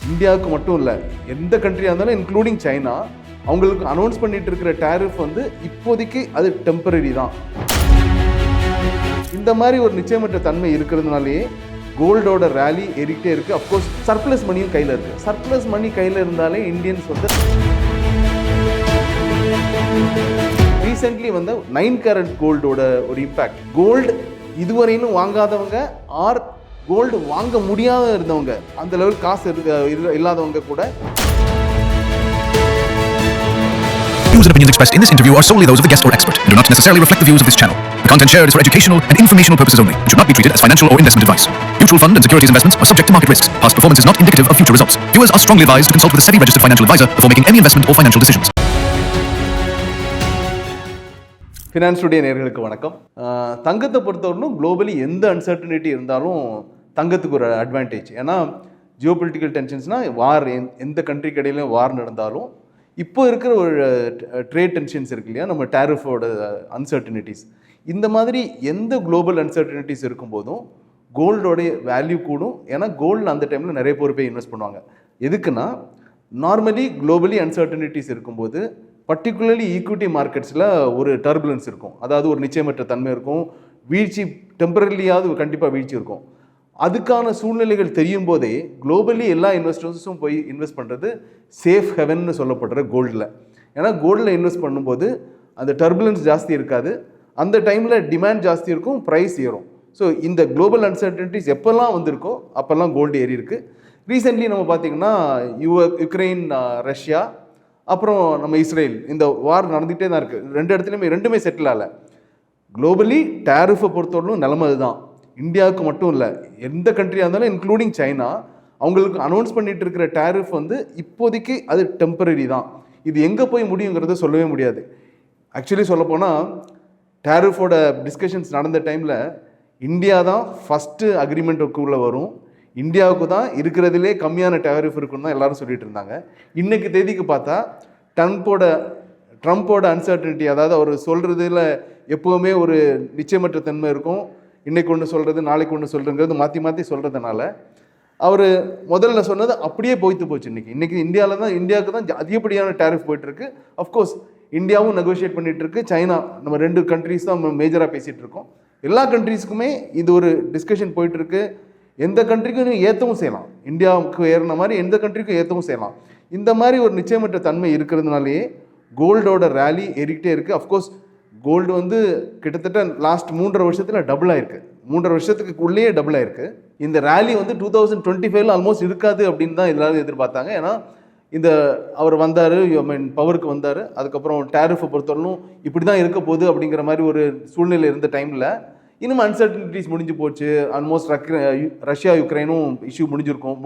இந்தியாவுக்கு மட்டும் இல்லை, எந்த கண்ட்ரியாக இருந்தாலும் இன்க்ளூடிங் சைனா, அவங்களுக்கு அனௌன்ஸ் பண்ணிட்டு இருக்கிற டேரிஃப் வந்து இப்போதைக்கு அது டெம்பரரி தான். இந்த மாதிரி ஒரு நிச்சயமற்ற தன்மை இருக்கிறதுனாலேயே கோல்டோட ரேலி ஏறிக்கிட்டே இருக்குது. அஃப்கோர்ஸ் சர்ப்ளஸ் மணியும் கையில் இருக்குது. சர்ப்ளஸ் மணி கையில் இருந்தாலே இந்தியன்ஸ் வந்து ரீசெண்ட்லி வந்து 9 கேரட் கோல்டோட ஒரு இம்பேக்ட், கோல்டு இதுவரையிலும் வாங்காதவங்க ஆர் கோல்டு வாங்க முடியாத இருந்தவங்க, அந்த லெவல் காசு இல்லாதவங்க கூட. Views and opinions expressed in this interview are solely those of the guest or expert and do not necessarily reflect the views of this channel. The content shared is for educational and informational purposes only and should not be treated as financial or investment advice. Mutual fund and securities investments are subject to market risks. Past performance is not indicative of future results. Viewers are strongly advised to consult with a SEBI registered financial advisor before making any investment or financial decisions. Finance today நேயர்களுக்கு வணக்கம். தங்கத்தை பொறுத்தவரைக்கும் globally எந்த uncertainty இருந்தாலும் தங்கத்துக்கு ஒரு advantage. ஏன்னா geopolitical டென்ஷன்ஸ்னால் வார், எந்த கண்ட்ரிக்கு இடையிலும் வார் நடந்தாலும் இப்போ இருக்கிற ஒரு ட்ரேட் டென்ஷன்ஸ் இருக்கு இல்லையா, நம்ம டேரிஃபோட அன்சர்டனிட்டிஸ், இந்த மாதிரி எந்த குளோபல் அன்சர்டனிட்டிஸ் இருக்கும்போதும் கோல்டோடைய வேல்யூ கூடும். ஏன்னா கோல்டு அந்த டைமில் நிறைய பேர் போய் இன்வெஸ்ட் பண்ணுவாங்க. எதுக்குன்னா நார்மலி குளோபலி அன்சர்டனிட்டிஸ் இருக்கும்போது பர்டிகுலர்லி ஈக்விட்டி மார்க்கெட்ஸில் ஒரு டர்புலன்ஸ் இருக்கும், அதாவது ஒரு நிச்சயமற்ற தன்மை இருக்கும், வீழ்ச்சி டெம்பரரியாவது கண்டிப்பாக வீழ்ச்சி இருக்கும். அதுக்கான சூழ்நிலைகள் தெரியும் போதே குளோபலி எல்லா இன்வெஸ்டர்ஸும் போய் இன்வெஸ்ட் பண்ணுறது சேஃப் ஹெவன்னு சொல்லப்படுற கோல்டில். ஏன்னா கோல்டில் இன்வெஸ்ட் பண்ணும்போது அந்த டர்புலன்ஸ் ஜாஸ்தி இருக்காது, அந்த டைமில் டிமாண்ட் ஜாஸ்தி இருக்கும், ப்ரைஸ் ஏறும். ஸோ இந்த குளோபல் அன்சர்டனிட்டிஸ் எப்போல்லாம் வந்திருக்கோ அப்போல்லாம் கோல்டு ஏறி இருக்குது. ரீசெண்ட்லி நம்ம பார்த்திங்கன்னா யுக்ரைன், ரஷ்யா, அப்புறம் நம்ம இஸ்ரேல், இந்த வார் நடந்துகிட்டே தான் இருக்குது. ரெண்டு இடத்துலையுமே ரெண்டுமே செட்டில் ஆகலை. குளோபலி டேரிஃபை பொறுத்தவரைக்கும் நிலைமை அதுதான். இந்தியாவுக்கு மட்டும் இல்லை, எந்த கண்ட்ரியாக இருந்தாலும் இன்க்ளூடிங் சைனா, அவங்களுக்கு அனௌன்ஸ் பண்ணிட்டு இருக்கிற டேரிஃப் வந்து இப்போதைக்கு அது டெம்பரரி தான். இது எங்கே போய் முடியுங்கிறத சொல்லவே முடியாது. ஆக்சுவலி சொல்லப்போனால் டேரிஃபோட டிஸ்கஷன்ஸ் நடந்த டைமில் இந்தியா தான் ஃபஸ்ட்டு அக்ரிமெண்ட்டுக்குள்ளே வரும், இந்தியாவுக்கு தான் இருக்கிறதுலே கம்மியான டேரிஃப் இருக்குன்னு தான் எல்லாரும் சொல்லிட்டு இருந்தாங்க. இன்றைக்கு தேதிக்கு பார்த்தா ட்ரம்ப்போட அன்சர்டனிட்டி, அதாவது அவர் சொல்கிறதுல எப்போவுமே ஒரு நிச்சயமற்ற தன்மை இருக்கும். இன்றைக்கு ஒன்று சொல்கிறது, நாளைக்கு ஒன்று சொல்கிறதுங்கிறது மாற்றி மாற்றி சொல்கிறதுனால அவர் முதல்ல சொன்னது அப்படியே போய்த்து போச்சு. இன்றைக்கி இந்தியாவுக்கு தான் அதிகப்படியான டேரிஃப் போயிட்டுருக்கு. அஃப்கோர்ஸ் இந்தியாவும் நெகோஷியேட் பண்ணிகிட்ருக்கு, சைனா, நம்ம ரெண்டு கண்ட்ரிஸ் தான் மேஜராக பேசிகிட்டு இருக்கோம். எல்லா கண்ட்ரீஸுக்குமே இது ஒரு டிஸ்கஷன் போயிட்டுருக்கு. எந்த கண்ட்ரிக்கும் ஏற்றவும் செய்யலாம், இந்தியாவுக்கு ஏறின மாதிரி எந்த கண்ட்ரிக்கும் ஏற்றவும் செய்யலாம். இந்த மாதிரி ஒரு நிச்சயமற்ற தன்மை இருக்கிறதுனாலேயே கோல்டோட ரேலி ஏறிக்கிட்டே இருக்குது. அஃப்கோர்ஸ் கோல்டு வந்து கிட்டத்தட்ட லாஸ்ட் 3.5 வருஷத்தில் டபுள் ஆயிருக்கு, 3.5 வருஷத்துக்கு உள்ளேயே டபுள் ஆயிருக்கு. இந்த ரேலி வந்து 2025 ஆல்மோஸ்ட் இருக்காது அப்படின்னு தான் எல்லாரும் எதிர்பார்த்தாங்க. ஏன்னா இந்த அவர் வந்தார், பவருக்கு வந்தார், அதுக்கப்புறம் டேரிஃபை பொறுத்தவரைக்கும் இப்படி தான் இருக்க போகுது அப்படிங்கிற மாதிரி ஒரு சூழ்நிலை இருந்த டைமில் இன்னும் அன்சர்டனிட்டிஸ் முடிஞ்சு போச்சு. ஆல்மோஸ்ட் ரஷ்யா யுக்ரைனும் இஷ்யூ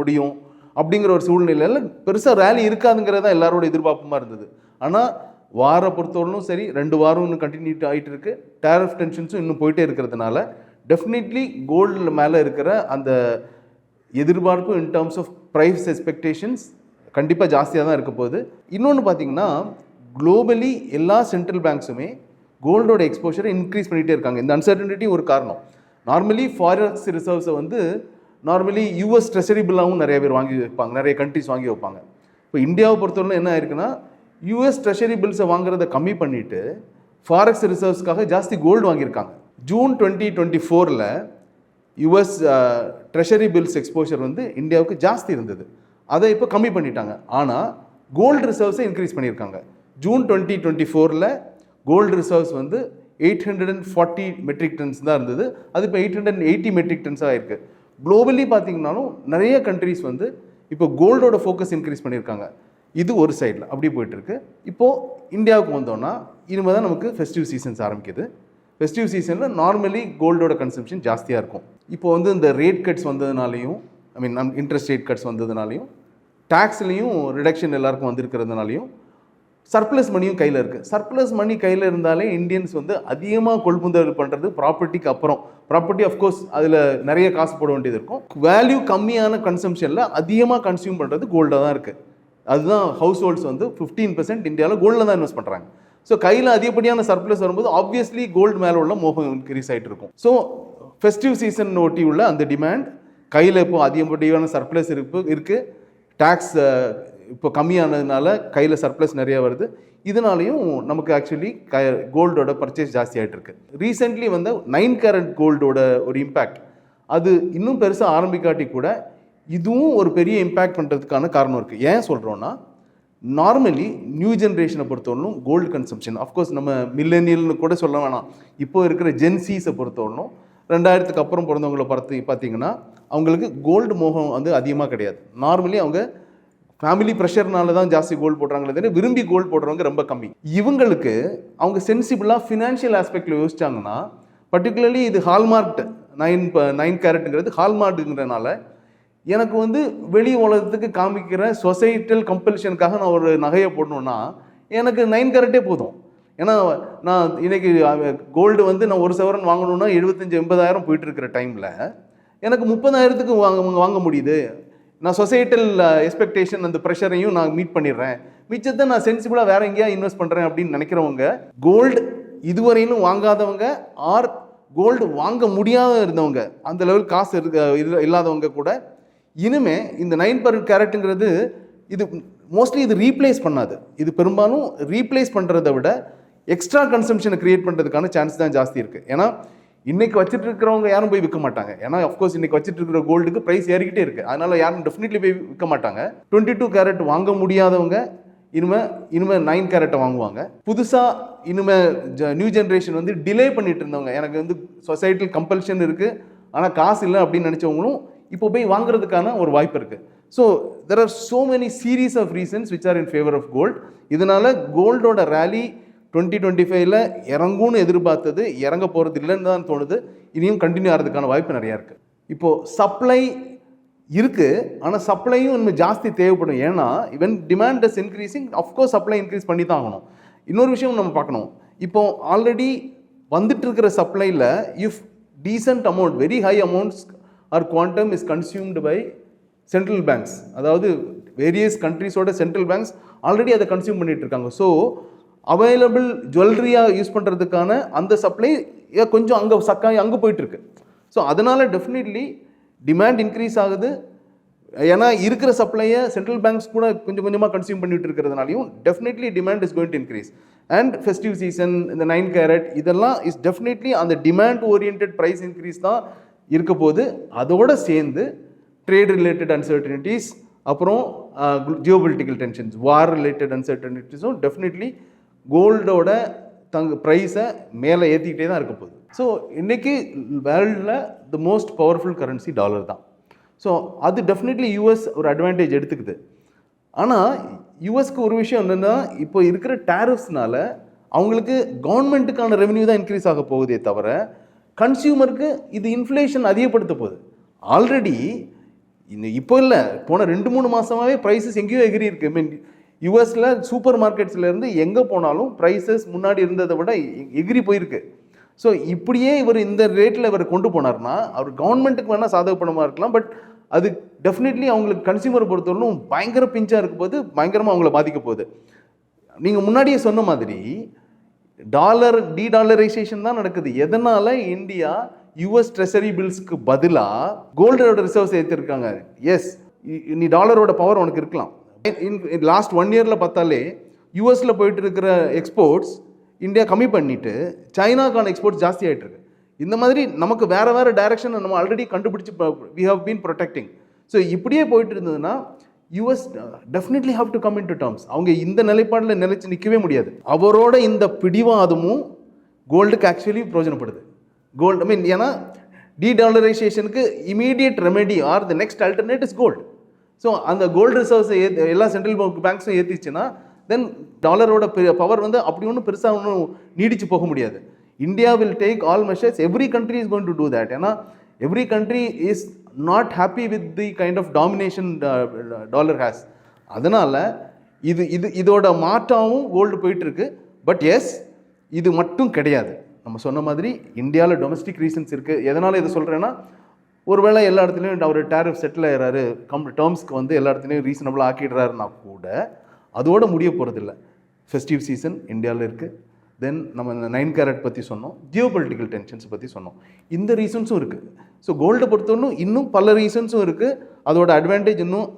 முடியும் அப்படிங்கிற ஒரு சூழ்நிலையில் பெருசாக ரேலி இருக்காதுங்கிறது தான் எல்லாரோட எதிர்பார்ப்புமாக இருந்தது. ஆனால் வாரை பொறுத்தவரைக்கும் சரி, 2 வாரம் இன்னும் கண்டினியூ ஆகிட்டு இருக்குது. டேரிஃப் டென்ஷன்ஸும் இன்னும் போயிட்டே இருக்கிறதுனால டெஃபினெட்லி கோல்டு மேலே இருக்கிற அந்த எதிர்பார்ப்பு in terms of price expectations கண்டிப்பாக ஜாஸ்தியாக தான் இருக்க போகுது. இன்னொன்று பார்த்திங்கன்னா குளோபலி எல்லா சென்ட்ரல் பேங்க்ஸுமே கோல்டோட எக்ஸ்போஷரை இன்க்ரீஸ் பண்ணிகிட்டே இருக்காங்க. இந்த அன்சர்டனிட்டி ஒரு காரணம். நார்மலி ஃபாரெக்ஸ் ரிசர்வ்ஸை வந்து நார்மலி யூஎஸ் ட்ரெஷரி பில்லாகவும் நிறைய பேர் வாங்கி வைப்பாங்க, நிறைய கண்ட்ரிஸ் வாங்கி வைப்பாங்க. இப்போ இந்தியாவை பொறுத்தவரை என்ன ஆயிருக்குன்னா, யூஎஸ் ட்ரெஷரி பில்ஸை வாங்குறதை கம்மி பண்ணிவிட்டு ஃபாரெக்ஸ் ரிசர்வ்ஸ்க்காக ஜாஸ்தி கோல்டு வாங்கியிருக்காங்க. June 2024 US treasury bills exposure வந்து இந்தியாவுக்கு ஜாஸ்தி இருந்தது, அதை இப்போ கம்மி பண்ணிட்டாங்க. ஆனால் கோல்டு ரிசர்வ்ஸை இன்க்ரீஸ் பண்ணியிருக்காங்க. ஜூன் 2024 கோல்டு ரிசர்வ்ஸ் வந்து 840 மெட்ரிக் டன்ஸ் தான் இருந்தது, அது இப்போ 880 மெட்ரிக் டன்ஸாக இருக்குது. குளோபலி பார்த்திங்கனாலும் நிறைய கண்ட்ரிஸ் வந்து இப்போ கோல்டோட ஃபோக்கஸ் இன்க்ரீஸ் பண்ணியிருக்காங்க. இது ஒரு சைடில் அப்படி போயிட்டுருக்கு. இப்போது இந்தியாவுக்கு வந்தோன்னா இனிமேல் தான் நமக்கு ஃபெஸ்டிவ் சீசன்ஸ் ஆரம்பிக்குது. ஃபெஸ்டிவ் சீசனில் நார்மலி கோல்டோட கன்சம்ஷன் ஜாஸ்தியாக இருக்கும். இப்போ வந்து இந்த ரேட் கட்ஸ் வந்ததுனாலையும், இன்ட்ரெஸ்ட் ரேட் கட்ஸ் வந்ததுனாலையும், டேக்ஸ்லேயும் ரிடக்ஷன் எல்லாருக்கும் வந்திருக்கிறதுனாலையும் சர்ப்ளஸ் மணியும் கையில் இருக்குது. சர்ப்ளஸ் மணி கையில் இருந்தாலே இந்தியன்ஸ் வந்து அதிகமாக கொள்முதல் பண்ணுறது ப்ராப்பர்ட்டிக்கு அப்புறம். ப்ராப்பர்ட்டி அஃப்கோர்ஸ் அதில் நிறைய காசு போட வேண்டியது இருக்கும். வேல்யூ கம்மியான கன்சம்ஷனில் அதிகமாக கன்சியூம் பண்ணுறது கோல்டாக தான் இருக்குது. அதுதான் ஹவுஸ் ஹோல்ட்ஸ் வந்து 15% இந்தியாவில் கோல்டில் தான் இன்வெஸ்ட் பண்ணுறாங்க. ஸோ கையில் அதிகப்படியான சர்ப்ளஸ் வரும்போது ஆப்வியஸ்லி கோல்டு மேலே உள்ள மோகம் இன்க்ரீஸ் ஆகிட்டு இருக்கும். ஸோ ஃபெஸ்டிவ் சீசன் ஒட்டி உள்ள அந்த டிமாண்ட், கையில் இப்போ அதிகப்படியான சர்ப்ளஸ் இருக்குது, டேக்ஸ் இப்போ கம்மியானதுனால கையில் சர்ப்ளஸ் நிறையா வருது. இதனாலையும் நமக்கு ஆக்சுவலி கோல்டோட பர்ச்சேஸ் ஜாஸ்தி ஆகிட்டு இருக்கு. ரீசெண்ட்லி வந்து 9 கேரட் கோல்டோட ஒரு இம்பேக்ட் அது இன்னும் பெருசாக ஆரம்பிக்காட்டி கூட இதுவும் ஒரு பெரிய இம்பேக்ட் பண்ணுறதுக்கான காரணம் இருக்குது. ஏன் சொல்கிறோன்னா, நார்மலி நியூ ஜென்ரேஷனை பொறுத்தவரைக்கும் கோல்டு கன்சம்ஷன், அஃப்கோர்ஸ் நம்ம மில்லேனியல்னு கூட சொல்ல வேணாம், இப்போ இருக்கிற ஜென்சிஸை பொறுத்தவரைக்கும் 2000க்கு அப்புறம் பிறந்தவங்களை பார்த்தீங்கன்னா அவங்களுக்கு கோல்டு மோகம் வந்து அதிகமாக கிடையாது. நார்மலி அவங்க ஃபேமிலி ப்ரெஷர்னால தான் ஜாஸ்தி கோல்டு போடுறாங்களே தவிர விரும்பி கோல்டு போடுறவங்க ரொம்ப கம்மி. இவங்களுக்கு அவங்க சென்சிபிளாக ஃபினான்ஷியல் ஆஸ்பெக்டில் யோசிச்சாங்கன்னா, பர்டிகுலர்லி இது ஹால்மார்க் 9 கேரட்டுங்கிறது ஹால்மார்க்குங்கிறனால எனக்கு வந்து வெளி உலகத்துக்கு காமிக்கிற சொசைட்டல் கம்பல்ஷனுக்காக நான் ஒரு நகையை போடணுன்னா எனக்கு 9 கேரட்டே போதும். ஏன்னா நான் இன்னைக்கு கோல்டு வந்து நான் ஒரு சவரன் வாங்கணுன்னா 75-80,000 போயிட்டு இருக்கிற டைமில் எனக்கு 30,000க்கு வாங்க முடியுது. நான் சொசைட்டல் எக்ஸ்பெக்டேஷன் அந்த ப்ரெஷரையும் நான் மீட் பண்ணிடுறேன். மிச்சத்தை நான் சென்சிபிளாக வேற எங்கேயா இன்வெஸ்ட் பண்ணுறேன் அப்படின்னு நினைக்கிறவங்க, கோல்டு இதுவரையிலும் வாங்காதவங்க ஆர் கோல்டு வாங்க முடியாத இருந்தவங்க, அந்த லெவல் காசு இல்லாதவங்க கூட இனிமே இந்த 9 கேரட்டுங்கிறது இது மோஸ்ட்லி இது ரீப்ளேஸ் பண்ணாது. இது பெரும்பாலும் ரீப்ளேஸ் பண்ணுறதை விட எக்ஸ்ட்ரா கன்சம்ஷனை கிரியேட் பண்ணுறதுக்கான சான்ஸ் தான் ஜாஸ்தி இருக்குது. ஏன்னா இன்னைக்கு வச்சுட்டு இருக்கிறவங்க யாரும் போய் விற்க மாட்டாங்க. ஏன்னா அஃப்கோர்ஸ் இன்னைக்கு வச்சுட்டு இருக்கிற கோல்டுக்கு ப்ரைஸ் ஏறிக்கிட்டே இருக்குது. அதனால யாரும் டெஃபினெட்லி போய் விற்க மாட்டாங்க. 22 கேரட் வாங்க முடியாதவங்க இனிமே 9 கேரட்டை வாங்குவாங்க. புதுசாக இனிமே நியூ ஜென்ரேஷன் வந்து டிலே பண்ணிட்டு இருந்தவங்க, எனக்கு வந்து சொசைட்டல் கம்பல்ஷன் இருக்குது ஆனால் காசு இல்லை அப்படின்னு நினச்சவங்களும் இப்போ போய் வாங்குறதுக்கான ஒரு வாய்ப்பு இருக்குது. So there are so many series of reasons which are in favour of gold. இதனால கோல்டோட ரேலி 2025ல் இறங்கும்னு எதிர்பார்த்தது இறங்க போகிறது இல்லைன்னு தான் தோணுது. இனியும் கண்டினியூ ஆகிறதுக்கான வாய்ப்பு நிறையா இருக்குது. இப்போது சப்ளை இருக்குது, ஆனால் சப்ளையும் இன்னும் ஜாஸ்தி தேவைப்படும். ஏன்னா even demand is increasing, of course supply increase பண்ணி தான் ஆகணும். இன்னொரு விஷயம் நம்ம பார்க்கணும், இப்போ ஆல்ரெடி வந்துட்டு இருக்கிற சப்ளையில் if decent amount, very high amounts are quantum is consumed by central banks, அதாவது வேரியஸ் கண்ட்ரீஸோட சென்ட்ரல் பேங்க்ஸ் ஆல்ரெடி அதை கன்சியூம் பண்ணிட்டு இருக்காங்க. ஸோ அவைலபிள் ஜுவல்லரியாக யூஸ் பண்ணுறதுக்கான அந்த சப்ளை கொஞ்சம் அங்கே சக்காய் அங்கே போயிட்டுருக்கு. ஸோ அதனால் டெஃபினெட்லி டிமாண்ட் இன்க்ரீஸ் ஆகுது. ஏன்னா இருக்கிற சப்ளையை சென்ட்ரல் பேங்க்ஸ் கூட கொஞ்சம் கொஞ்சமாக கன்சியூம் பண்ணிட்டு இருக்கிறதுனாலையும் definitely demand is going to increase. And festive season, இந்த 9 கேரட் இதெல்லாம் இஸ் டெஃபினெட்லி அந்த டிமாண்ட் ஓரியன்ட் ப்ரைஸ் இன்க்ரீஸ் தான் இருக்க போது. அதோடு சேர்ந்து ட்ரேட் ரிலேட்டட் அன்சர்டனிட்டிஸ், அப்புறம் ஜியோபொலிட்டிக்கல் டென்ஷன்ஸ், வார் ரிலேட்டட் அன்சர்டனிட்டிஸும் டெஃபினெட்லி கோல்டோட ப்ரைஸை மேலே ஏற்றிக்கிட்டே தான் இருக்க போகுது. ஸோ இன்றைக்கி வேர்ல்டில் the most powerful currency dollar தான். ஸோ அது டெஃபினெட்லி யூஎஸ் ஒரு அட்வான்டேஜ் எடுத்துக்குது. ஆனால் யூஎஸ்க்கு ஒரு விஷயம் என்னென்னா, இப்போ இருக்கிற டேரிஃப்ஸ்னால அவங்களுக்கு கவர்மெண்ட்டுக்கான ரெவென்யூ தான் இன்க்ரீஸ் ஆக போகுதே தவிர கன்சியூமருக்கு இது இன்ஃப்ளேஷன் அதிகப்படுத்த போகுது. ஆல்ரெடி இப்போ இல்லை, போன 2-3 மாதமாகவே ப்ரைஸஸ் எங்கேயோ எகிரி இருக்குது. ஐ மீன் யூஎஸில் சூப்பர் மார்க்கெட்ஸ்லேருந்து எங்கே போனாலும் ப்ரைஸஸ் முன்னாடி இருந்ததை விட எகிரி போயிருக்கு. ஸோ இப்படியே இவர் இந்த ரேட்டில் இவர் கொண்டு போனார்னா அவர் கவர்மெண்ட்டுக்கு வேணால் சாதகப்படமாக இருக்கலாம், பட் அது டெஃபினெட்லி அவங்களுக்கு கன்சியூமரை பொறுத்தவரைக்கும் பயங்கர பிஞ்சாக இருக்கும் போது பயங்கரமாக அவங்கள பாதிக்க போகுது. நீங்கள் முன்னாடியே சொன்ன மாதிரி டீடாலரைசேஷன் தான் நடக்குது. எதனால் இந்தியா யூஎஸ் ட்ரெஷரி பில்ஸ்க்கு பதிலாக கோல்டோட ரிசர்வ்ஸ் ஏற்றிருக்காங்க. எஸ், நீ டாலரோட பவர் உனக்கு இருக்கலாம். லாஸ்ட் 1 இயரில் பார்த்தாலே யூஎஸில் போயிட்டு இருக்கிற எக்ஸ்போர்ட்ஸ் இந்தியா கம்மி பண்ணிட்டு சைனாக்கான எக்ஸ்போர்ட்ஸ் ஜாஸ்தி ஆகிட்டு இருக்கு. இந்த மாதிரி நமக்கு வேறு டைரக்ஷன் நம்ம ஆல்ரெடி கண்டுபிடிச்சி we have been protecting. So இப்படியே போயிட்டு இருந்ததுன்னா US definitely have to come in to terms. அவங்க இந்த நிலைப்பாடில் நிலைச்சு நிற்கவே முடியாது. அவரோட இந்த பிடிவாதமும் கோல்டுக்கு ஆக்சுவலி பிரயோஜனப்படுது. கோல்டு, ஐ மீன், ஏன்னா டீடாலரைசேஷனுக்கு immediate remedy or the next alternate is gold. So அந்த கோல்டு ரிசர்வ்ஸை எல்லா சென்ட்ரல் பேங்க்ஸும் ஏற்றிச்சுன்னா தென் டாலரோட பவர் வந்து அப்படி ஒன்றும் பெருசாக ஒன்றும் நீடிச்சு போக முடியாது. India will take all measures. Every country is going to do that. ஏன்னா every country is not happy with the kind of domination dollar has. அதனால் இதோட மாற்றாவும் கோல்டு போயிட்டுருக்கு. பட் எஸ், இது மட்டும் கிடையாது. நம்ம சொன்ன மாதிரி இந்தியாவில் டொமஸ்டிக் ரீசன்ஸ் இருக்குது. எதனால் இதை சொல்கிறேன்னா, ஒருவேளை எல்லா இடத்துலையும் அவர் டேரிஃப் செட்டில் ஆகிறாரு, டேர்ம்ஸ்க்கு வந்து எல்லா இடத்துலையும் ரீசனபிளாக ஆக்கிடுறாருன்னா கூட அதோடு முடிய போகிறதில்ல. ஃபெஸ்டிவ் சீசன் இந்தியாவில் இருக்குது. தென் நம்ம இந்த 9 கேரட் பற்றி சொன்னோம், ஜியோபொலிட்டிக்கல் டென்ஷன்ஸ் பற்றி சொன்னோம். இந்த ரீசன்ஸும் இருக்குது. ஸோ கோல்டை பொறுத்தவரைக்கும் இன்னும் பல ரீசன்ஸும் இருக்குது. அதோட அட்வான்டேஜ் இன்னும்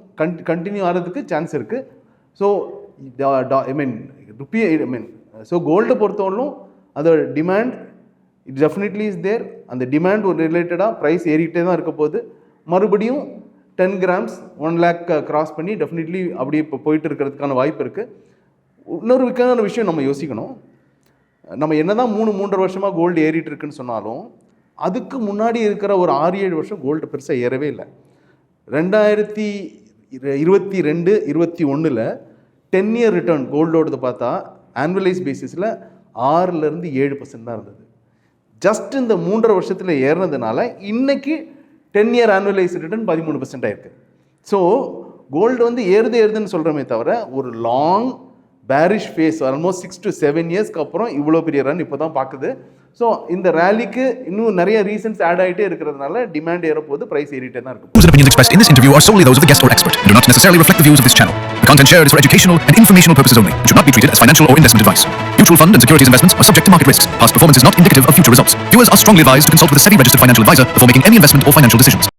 கண்டினியூ ஆகிறதுக்கு சான்ஸ் இருக்குது. ஸோ ஸோ கோல்டை பொறுத்தவரையிலும் அதோட demand it definitely is there. அந்த டிமாண்ட் ஒரு ரிலேட்டடாக ப்ரைஸ் ஏறிக்கிட்டே தான் இருக்க போகுது. மறுபடியும் 10 கிராம்ஸ் 1 lakh கிராஸ் பண்ணி டெஃபினெட்லி அப்படியே இப்போ போயிட்டு இருக்கிறதுக்கான வாய்ப்பு இருக்குது. இன்னொரு விற்கான விஷயம் நம்ம யோசிக்கணும். நம்ம என்ன தான் 3-3.5 வருஷமாக கோல்டு ஏறிட்டு இருக்குன்னு சொன்னாலும் அதுக்கு முன்னாடி இருக்கிற ஒரு 6-7 வருஷம் கோல்டு பெருசாக ஏறவே இல்லை. 2022-21 10-year ரிட்டர்ன் கோல்டோடது பார்த்தா ஆனுவலைஸ் பேசிஸில் 6-7% தான் இருந்தது. ஜஸ்ட் இந்த 3.5 வருஷத்தில் ஏறினதுனால இன்னைக்கு 10-year ஆனுவலைஸ் ரிட்டர்ன் 13% ஆயிருக்கு. ஸோ கோல்டு வந்து ஏறுதுன்னு சொல்கிறோமே தவிர ஒரு long bearish phase almost 6 to 7 இயர்ஸ்க்கு அப்புறம் இவ்வளோ பெரிய ரன் இப்போ தான் பார்க்குது. ஸோ இந்த ரேலிக்கு இன்னும் நிறைய ரீசன்ஸ் ஆட் ஆகிட்டே இருக்கிறதுனால டிமாண்ட் ஏறப்போது, ப்ரைஸ் ஏறிட்டே தான் இருக்கும். Views and opinions expressed in this interview are solely those of the guest or expert and do not necessarily reflect the views of this channel. The content shared is for educational and informational purposes only and should not be treated as financial or investment advice. Mutual fund and securities investments are subject to market risks. Past performance is not indicative of future results. Viewers are strongly advised to consult with a SEBI registered financial advisor before making any investment or financial decisions.